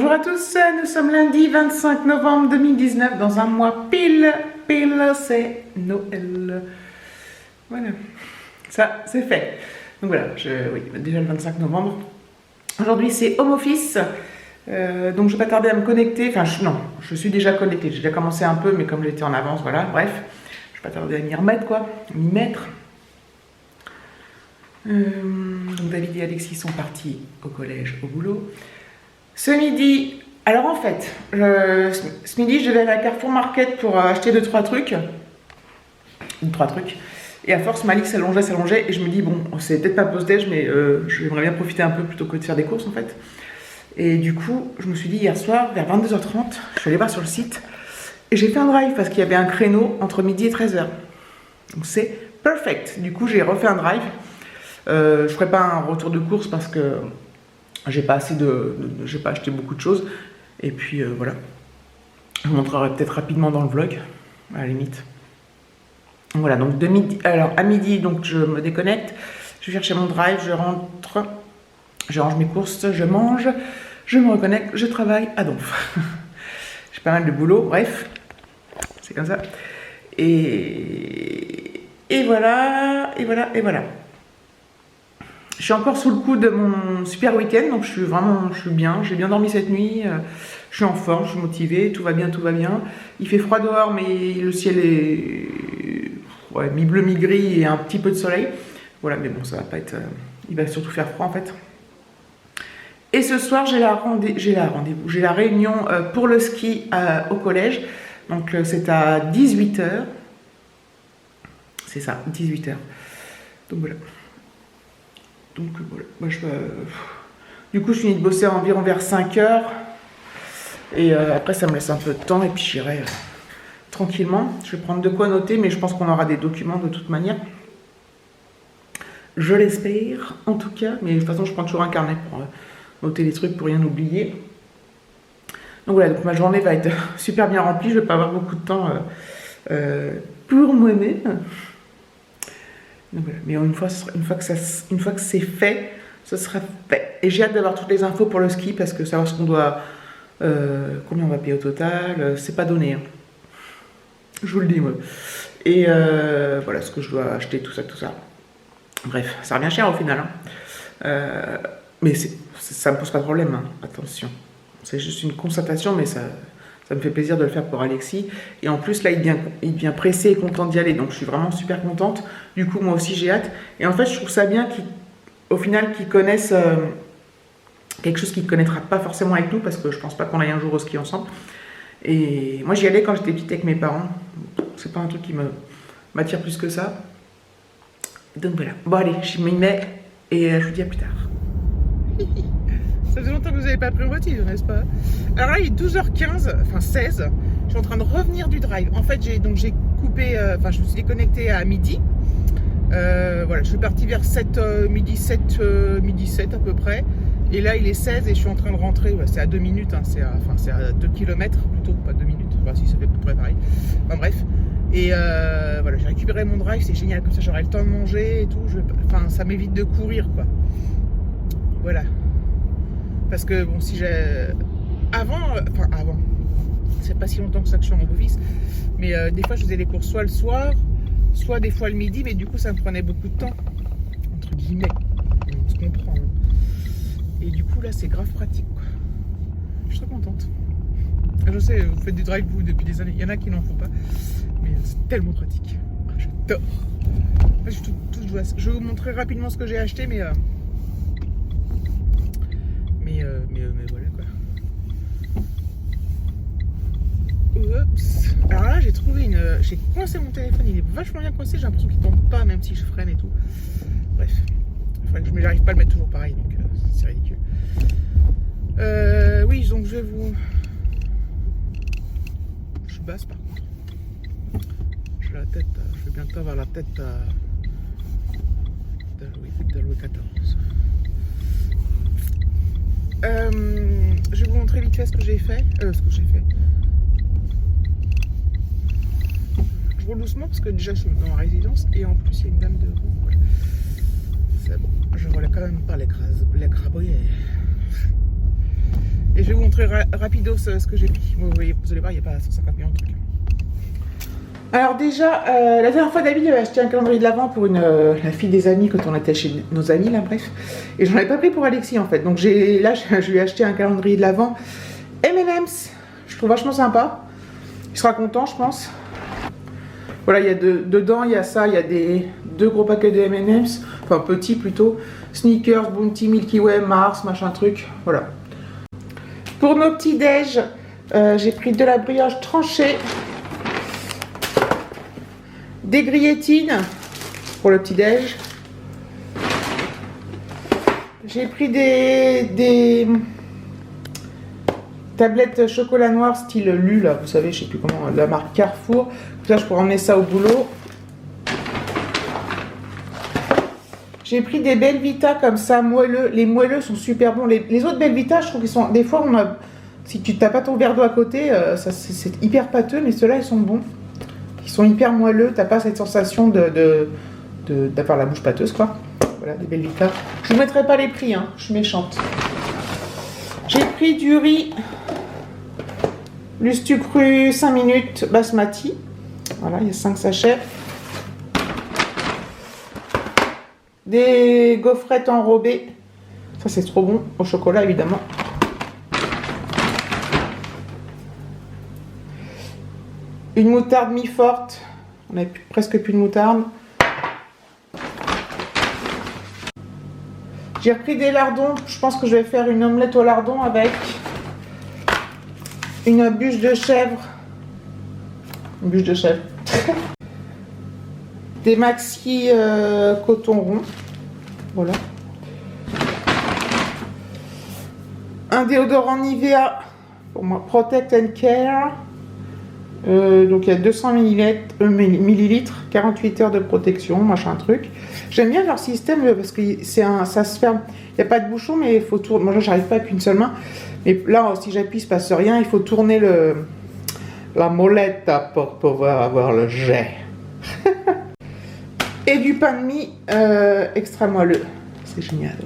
Bonjour à tous, nous sommes lundi 25 novembre 2019, dans un mois pile, c'est Noël. Voilà, ça c'est fait. Donc voilà, oui, déjà le 25 novembre. Aujourd'hui c'est home office, donc je vais pas tarder à me connecter. Enfin, non, je suis déjà connectée, j'ai déjà commencé un peu, mais comme j'étais en avance, voilà, bref. Je vais pas tarder à m'y remettre, quoi, m'y mettre. Donc David et Alexis sont partis au collège, au boulot. Ce midi, alors en fait, ce midi je vais aller à Carrefour Market pour acheter 2-3 trucs. Et à force, Malik s'allongeait, et je me dis, bon, c'est peut-être pas post-déj, mais j'aimerais bien profiter un peu plutôt que de faire des courses en fait. Et du coup, je me suis dit hier soir, vers 22h30, je suis allée voir sur le site, et j'ai fait un drive parce qu'il y avait un créneau entre midi et 13h. Donc c'est perfect. Du coup, j'ai refait un drive. Je ferai pas un retour de course parce que j'ai pas acheté beaucoup de choses. Et puis voilà. Je vous montrerai peut-être rapidement dans le vlog, à la limite. Voilà, donc de midi, alors à midi, donc je me déconnecte, je vais chercher mon drive, je rentre, je range mes courses, je mange, je me reconnecte, je travaille à donf. J'ai pas mal de boulot, bref, c'est comme ça. Et voilà. Je suis encore sous le coup de mon super week-end, donc je suis bien, j'ai bien dormi cette nuit, je suis en forme, je suis motivée, tout va bien. Il fait froid dehors, mais le ciel est mi-bleu, mi-gris et un petit peu de soleil. Voilà, mais bon, ça va pas être... il va surtout faire froid en fait. Et ce soir, j'ai la réunion pour le ski au collège. Donc c'est à 18h. C'est ça, 18h. Donc voilà. Moi, du coup je finis de bosser environ vers 5h et après ça me laisse un peu de temps et puis j'irai tranquillement. Je vais prendre de quoi noter, mais je pense qu'on aura des documents de toute manière, je l'espère en tout cas, mais de toute façon je prends toujours un carnet pour noter les trucs pour rien oublier. Donc voilà, donc ma journée va être super bien remplie, je vais pas avoir beaucoup de temps pour moi-même. Donc voilà. Mais une fois que c'est fait, ce sera fait. Et j'ai hâte d'avoir toutes les infos pour le ski parce que savoir ce qu'on doit, combien on va payer au total, c'est pas donné. Hein. Je vous le dis moi. Et voilà ce que je dois acheter, tout ça. Bref, ça revient cher au final. Hein. Mais ça me pose pas de problème. Hein. Attention, c'est juste une constatation, mais ça me fait plaisir de le faire pour Alexis. Et en plus, là, il devient pressé et content d'y aller. Donc, je suis vraiment super contente. Du coup, moi aussi, j'ai hâte. Et en fait, je trouve ça bien qu'au final, qu'ils connaissent quelque chose qu'il ne connaîtra pas forcément avec nous, parce que je pense pas qu'on aille un jour au ski ensemble. Et moi, j'y allais quand j'étais petite avec mes parents. C'est pas un truc qui m'attire plus que ça. Donc, voilà. Bon, allez, je m'y mets et je vous dis à plus tard. Ça fait longtemps que vous n'avez pas pris le voiture, n'est-ce pas? Alors là, il est 12h15, enfin 16. Je suis en train de revenir du drive. En fait, j'ai coupé, je me suis déconnectée à midi. Voilà, je suis partie vers midi 7 à peu près. Et là, il est 16 et je suis en train de rentrer. Ouais, c'est à 2 minutes, hein, c'est à 2 km plutôt, pas 2 minutes. Enfin, si, ça fait à peu près pareil. Enfin, bref. Et voilà, j'ai récupéré mon drive, c'est génial, comme ça j'aurai le temps de manger et tout. Ça m'évite de courir, quoi. Voilà. Parce que bon, si j'ai... Avant, c'est pas si longtemps que ça que je suis en office, mais des fois je faisais les courses soit le soir, soit des fois le midi, mais du coup ça me prenait beaucoup de temps, entre guillemets, on se comprend. Et du coup là c'est grave pratique, quoi. Je suis très contente. Je sais, vous faites du drive vous depuis des années, il y en a qui n'en font pas, mais c'est tellement pratique. J'adore. Je vais vous montrer rapidement ce que j'ai acheté, mais voilà quoi. Oups. Alors là j'ai trouvé j'ai coincé mon téléphone, il est vachement bien coincé, j'ai l'impression qu'il tombe pas même si je freine et tout. Bref. Mais j'arrive pas à le mettre toujours pareil, donc c'est ridicule. Oui, donc je suis basse par contre. Je vais bientôt avoir la tête de Louis XIV. Je vais vous montrer vite fait ce que j'ai fait. Je roule doucement parce que déjà je suis dans la résidence et en plus il y a une dame de roue. Voilà. C'est bon, je roule quand même pas l'écrabouillère. Et je vais vous montrer rapido ce que j'ai pris. Vous allez voir, il n'y a pas 150 millions de trucs. Alors déjà, la dernière fois David avait acheté un calendrier de l'Avent pour la fille des amis quand on était chez nos amis là, bref. Et j'en avais pas pris pour Alexis en fait. Donc là, je lui ai acheté un calendrier de l'Avent M&M's. Je trouve vachement sympa. Il sera content, je pense. Voilà, il y a dedans, il y a ça, il y a deux gros paquets de M&M's, enfin petits plutôt. Snickers, Bounty, Milky Way, Mars, machin truc, voilà. Pour nos petits déj, j'ai pris de la brioche tranchée, des grillettines pour le petit déj. J'ai pris des tablettes chocolat noir style Lu, là, vous savez, je sais plus comment, la marque Carrefour. Là, je pourrais emmener ça au boulot. J'ai pris des Belvita comme ça, moelleux. Les moelleux sont super bons. Les autres Belvita, je trouve qu'ils sont... Des fois, si tu n'as pas ton verre d'eau à côté, c'est hyper pâteux, mais ceux-là, ils sont bons. Ils sont hyper moelleux. T'as pas cette sensation d'avoir la bouche pâteuse, quoi. Voilà, des Belvita. Je vous mettrai pas les prix, hein. Je suis méchante. J'ai pris du riz Lustu cru 5 minutes basmati. Voilà, il y a 5 sachets. Des gaufrettes enrobées. Ça, c'est trop bon. Au chocolat, évidemment. Une moutarde mi-forte. On n'a presque plus de moutarde. J'ai repris des lardons. Je pense que je vais faire une omelette au lardon avec une bûche de chèvre. Une bûche de chèvre. Des maxi coton rond. Voilà. Un déodorant Nivea pour moi, Protect and Care. Donc il y a 200 millilitres, 48 heures de protection, machin truc. J'aime bien leur système parce que ça se ferme. Il n'y a pas de bouchon, mais il faut tourner. Moi, j'arrive pas avec une seule main. Mais là, si j'appuie, il ne se passe rien. Il faut tourner la molette pour pouvoir avoir le jet. Et du pain de mie extra moelleux. C'est génial.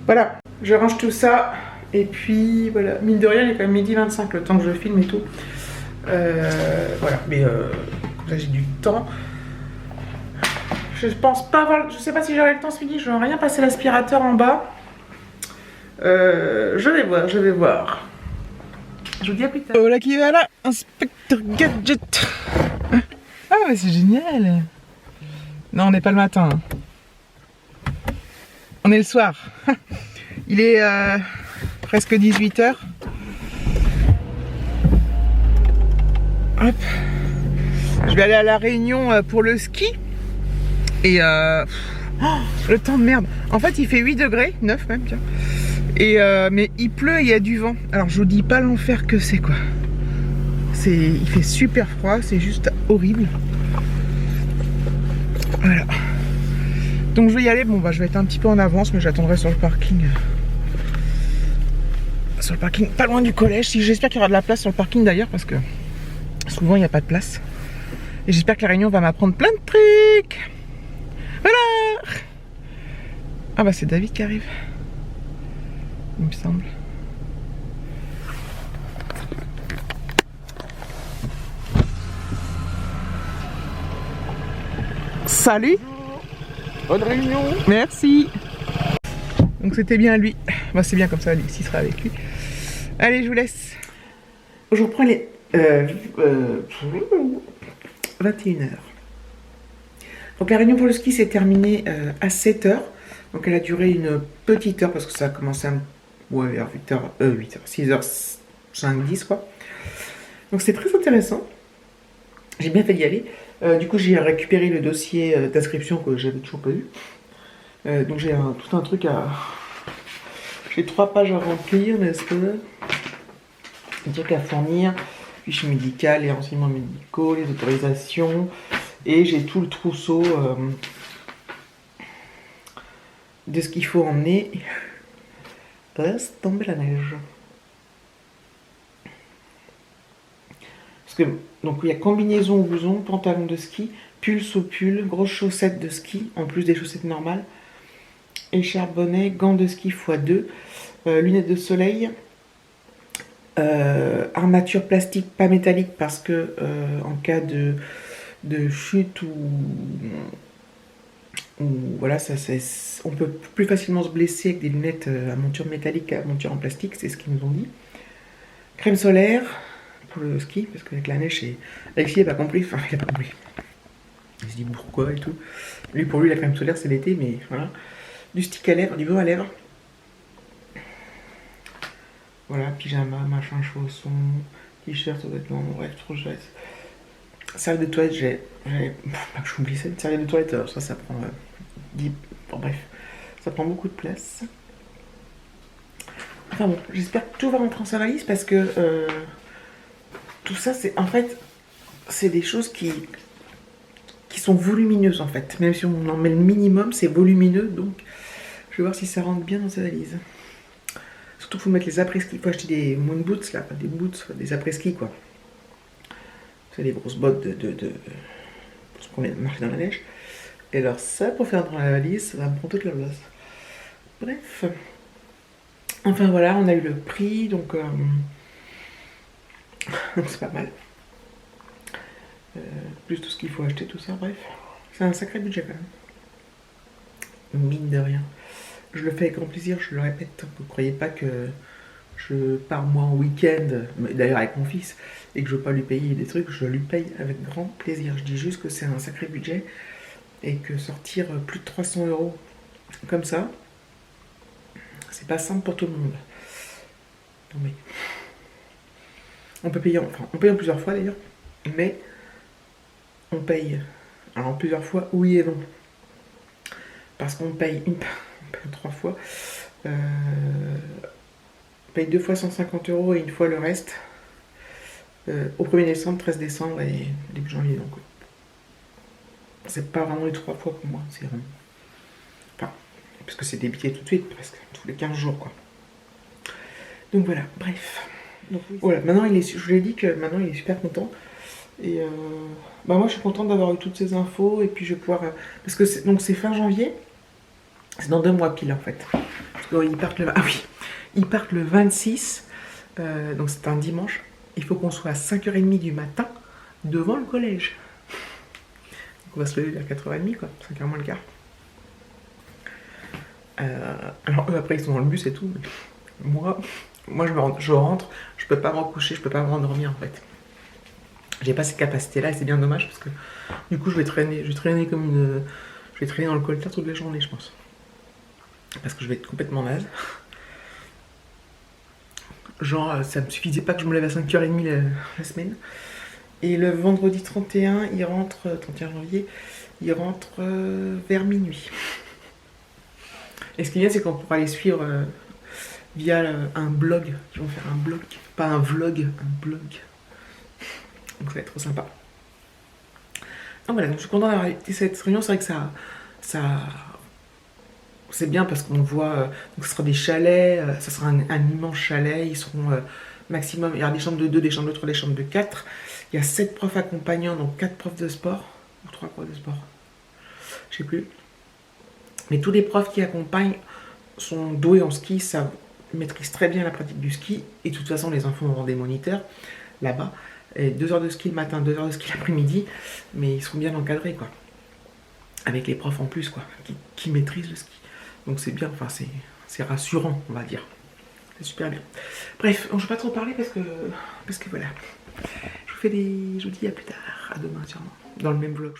Voilà, je range tout ça. Et puis, voilà. Mine de rien, il est quand même 12h25 le temps que je filme et tout. Voilà, mais là j'ai du temps. Je pense pas avoir. Je sais pas si j'aurai le temps ce midi. Je vais rien passer l'aspirateur en bas. Je vais voir, je vais voir. Je vous dis à plus tard. Oh là qui va là, Inspecteur Gadget. Ah mais c'est génial. Non, on n'est pas le matin. On est le soir. Il est presque 18h. Hop. Je vais aller à la Réunion pour le ski. Et le temps de merde. En fait, il fait 8 degrés, 9 même, tiens. Et mais il pleut et il y a du vent. Alors, je vous dis pas l'enfer que c'est, quoi. Il fait super froid, c'est juste horrible. Voilà. Donc, je vais y aller. Bon, bah, je vais être un petit peu en avance, mais j'attendrai sur le parking. Sur le parking, pas loin du collège. J'espère qu'il y aura de la place sur le parking d'ailleurs, parce que souvent, il n'y a pas de place. Et j'espère que la Réunion va m'apprendre plein de trucs. Voilà. Ah bah c'est David qui arrive. Il me semble. Salut. Bonne réunion. Merci. Donc c'était bien lui. Bah c'est bien comme ça, Alexis sera avec lui. Allez, je vous laisse. Je reprends les 21h. Donc la réunion pour le ski s'est terminée à 7h. Donc elle a duré une petite heure parce que ça a commencé vers 8h, 6h5, 10 quoi. Donc c'est très intéressant. J'ai bien fait d'y aller. Du coup j'ai récupéré le dossier d'inscription que j'avais toujours pas vu. Donc j'ai tout un truc à... J'ai 3 pages à remplir, n'est-ce pas? Des trucs à fournir. Fiche médicale, les renseignements médicaux, les autorisations. Et j'ai tout le trousseau de ce qu'il faut emmener. Laisse tomber la neige. Parce que, donc il y a combinaison ou blouson, pantalon de ski, pull sous pull, grosses chaussettes de ski, en plus des chaussettes normales, écharpe, bonnet, gants de ski x2, lunettes de soleil, armature plastique pas métallique parce que en cas de chute ou voilà, on peut plus facilement se blesser avec des lunettes à monture métallique qu'à monture en plastique, c'est ce qu'ils nous ont dit. Crème solaire pour le ski, parce qu'avec la neige, Alexis n'a pas compris, enfin il n'a pas compris. Il se dit pourquoi et tout. Lui, pour lui, la crème solaire c'est l'été, mais voilà. Du stick à lèvres, du beurre à lèvres. Voilà, pyjama, machin, chaussons, t-shirt, vêtements, bref, trop chouette. Serviette de toilette, pas que j'oublie ça, une serviette de toilette, ça prend 10. Bon, bref, ça prend beaucoup de place. Enfin bon, j'espère que tout va rentrer en sa valise parce que tout ça, c'est en fait, c'est des choses qui sont volumineuses en fait. Même si on en met le minimum, c'est volumineux, donc je vais voir si ça rentre bien dans sa valise. Surtout, il faut mettre les après-ski. Il faut acheter des moon boots, là, des boots, des après-ski, quoi. C'est des grosses bottes pour se promener, marcher dans la neige. Et alors ça, pour faire dans la valise, ça va me prendre toute la place. Bref. Enfin voilà, on a eu le prix, donc c'est pas mal. Plus tout ce qu'il faut acheter, tout ça, bref. C'est un sacré budget quand même. Mine de rien. Je le fais avec grand plaisir, je le répète. Vous ne croyez pas que je pars moi en week-end, d'ailleurs avec mon fils, et que je ne veux pas lui payer des trucs, je lui paye avec grand plaisir. Je dis juste que c'est un sacré budget et que sortir plus de 300 € comme ça, c'est pas simple pour tout le monde. Non mais on peut payer, enfin on paye en plusieurs fois d'ailleurs, mais on paye alors en plusieurs fois oui et non. Parce qu'on paye trois fois. On paye 2 fois 150 € et une fois le reste. Au 1er décembre, 13 décembre et début janvier. Donc c'est pas vraiment les 3 fois pour moi. C'est vraiment. Enfin, parce que c'est débité tout de suite, presque tous les 15 jours quoi. Donc voilà, bref. Donc, oui, voilà, maintenant je vous l'ai dit que maintenant il est super content. Et bah moi je suis contente d'avoir eu toutes ces infos et puis je vais pouvoir. Parce que c'est fin janvier. C'est dans 2 mois pile en fait. Ils partent le 26, donc c'est un dimanche. Il faut qu'on soit à 5h30 du matin devant le collège. Donc on va se lever vers 4h30 quoi, 5h moins le quart. Alors eux après ils sont dans le bus et tout. Moi je rentre, je peux pas me recoucher, je peux pas me rendormir en fait. J'ai pas cette capacité là et c'est bien dommage parce que du coup je vais traîner comme une. Je vais traîner dans le coltard toute la journée je pense. Parce que je vais être complètement naze. Genre, ça me suffisait pas que je me lève à 5h30 la semaine. Et le vendredi 31 janvier, il rentre vers minuit. Et ce qui est bien, c'est qu'on pourra les suivre via un blog. Ils vont faire un blog. Pas un vlog, un blog. Donc ça va être trop sympa. Donc voilà, donc je suis contente d'avoir été cette réunion. C'est vrai que ça c'est bien parce qu'on voit, donc ce sera des chalets, ça sera un immense chalet, ils seront maximum, il y aura des chambres de 2, des chambres de 3, des chambres de 4, il y a 7 profs accompagnants, donc 4 profs de sport, ou 3 profs de sport, je sais plus, mais tous les profs qui accompagnent sont doués en ski, ça maîtrise très bien la pratique du ski, et de toute façon les enfants auront des moniteurs là-bas, et 2 heures de ski le matin, 2 heures de ski l'après-midi, mais ils seront bien encadrés quoi, avec les profs en plus quoi, qui maîtrisent le ski. Donc c'est bien, enfin c'est rassurant, on va dire. C'est super bien. Bref, je ne vais pas trop parler parce que voilà. Je vous dis à plus tard, à demain sûrement, dans le même vlog.